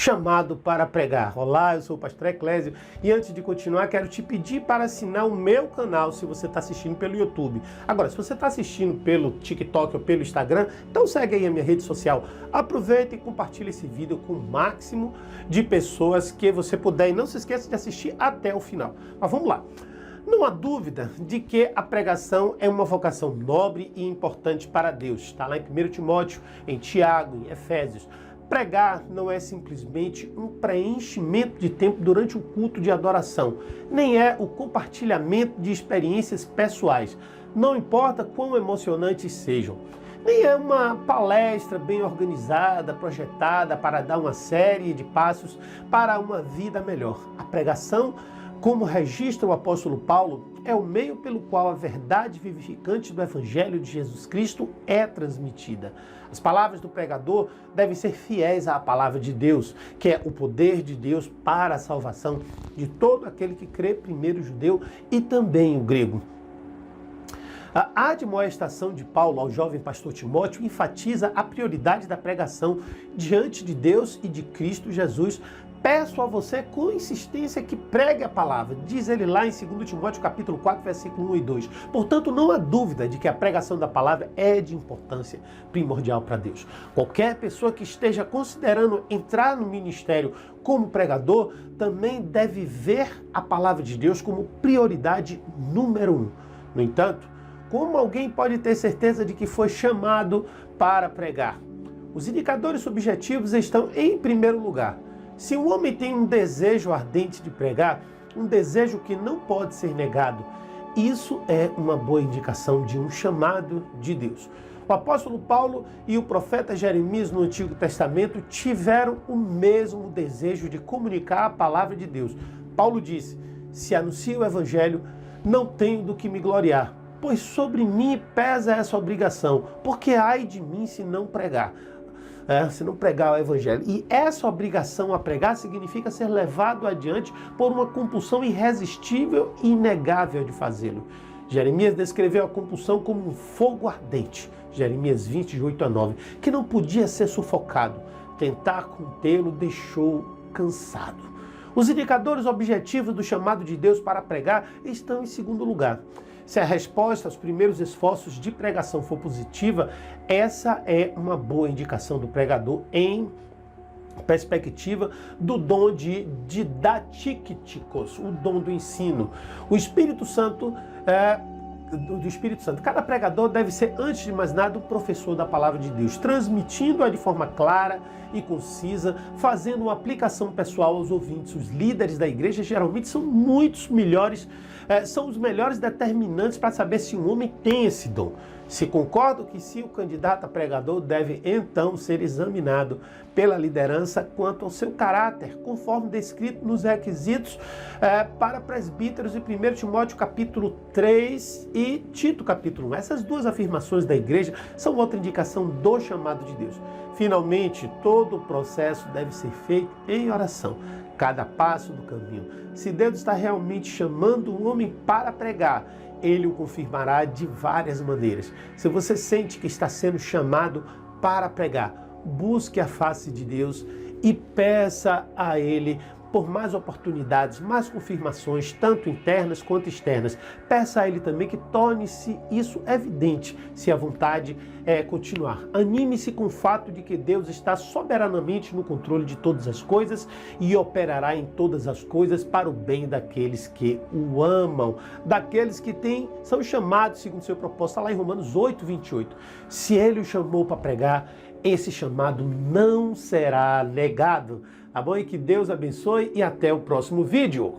chamado para pregar. Olá, eu sou o pastor Eclésio e antes de continuar quero te pedir para assinar o meu canal se você está assistindo pelo YouTube. Agora, se você está assistindo pelo TikTok ou pelo Instagram, então segue aí a minha rede social. Aproveita e compartilha esse vídeo com o máximo de pessoas que você puder e não se esqueça de assistir até o final. Mas vamos lá. Não há dúvida de que a pregação é uma vocação nobre e importante para Deus. Está lá em 1 Timóteo, em Tiago, em Efésios. Pregar não é simplesmente um preenchimento de tempo durante o culto de adoração, nem é o compartilhamento de experiências pessoais, não importa quão emocionantes sejam. Nem é uma palestra bem organizada, projetada para dar uma série de passos para uma vida melhor. A pregação, como registra o apóstolo Paulo, é o meio pelo qual a verdade vivificante do Evangelho de Jesus Cristo é transmitida. As palavras do pregador devem ser fiéis à palavra de Deus, que é o poder de Deus para a salvação de todo aquele que crê, primeiro o judeu e também o grego. A admoestação de Paulo ao jovem pastor Timóteo enfatiza a prioridade da pregação diante de Deus e de Cristo Jesus. Peço a você com insistência que pregue a palavra, diz ele lá em 2 Timóteo capítulo 4, versículo 1 e 2. Portanto, não há dúvida de que a pregação da palavra é de importância primordial para Deus. Qualquer pessoa que esteja considerando entrar no ministério como pregador, também deve ver a palavra de Deus como prioridade número 1. No entanto, como alguém pode ter certeza de que foi chamado para pregar? Os indicadores subjetivos estão em primeiro lugar. Se um homem tem um desejo ardente de pregar, um desejo que não pode ser negado, isso é uma boa indicação de um chamado de Deus. O apóstolo Paulo e o profeta Jeremias no Antigo Testamento tiveram o mesmo desejo de comunicar a palavra de Deus. Paulo disse: se anuncio o evangelho, não tenho do que me gloriar, pois sobre mim pesa essa obrigação, porque ai de mim se não pregar. Se não pregar o evangelho. E essa obrigação a pregar significa ser levado adiante por uma compulsão irresistível e inegável de fazê-lo. Jeremias descreveu a compulsão como um fogo ardente, Jeremias 20, de 8 a 9, que não podia ser sufocado. Tentar contê-lo deixou cansado. Os indicadores objetivos do chamado de Deus para pregar estão em segundo lugar. Se a resposta aos primeiros esforços de pregação for positiva, essa é uma boa indicação do pregador em perspectiva do dom de didatíquicos, o dom do ensino. O Espírito Santo do Espírito Santo. Cada pregador deve ser, antes de mais nada, um professor da palavra de Deus, transmitindo-a de forma clara e concisa, fazendo uma aplicação pessoal aos ouvintes. Os líderes da igreja geralmente são são os melhores determinantes para saber se um homem tem esse dom. Se concordam que sim, o candidato a pregador deve então ser examinado pela liderança quanto ao seu caráter, conforme descrito nos requisitos para presbíteros em 1 Timóteo capítulo 3 e Tito capítulo 1. Essas duas afirmações da igreja são outra indicação do chamado de Deus. Finalmente, todo o processo deve ser feito em oração, cada passo do caminho. Se Deus está realmente chamando um homem para pregar, Ele o confirmará de várias maneiras. Se você sente que está sendo chamado para pregar, busque a face de Deus e peça a Ele por mais oportunidades, mais confirmações, tanto internas quanto externas. Peça a Ele também que torne-se isso evidente, se a vontade é continuar. Anime-se com o fato de que Deus está soberanamente no controle de todas as coisas e operará em todas as coisas para o bem daqueles que o amam, daqueles que são chamados segundo o seu propósito. Está lá em Romanos 8, 28. Se Ele o chamou para pregar, esse chamado não será negado. Tá bom? E que Deus abençoe e até o próximo vídeo.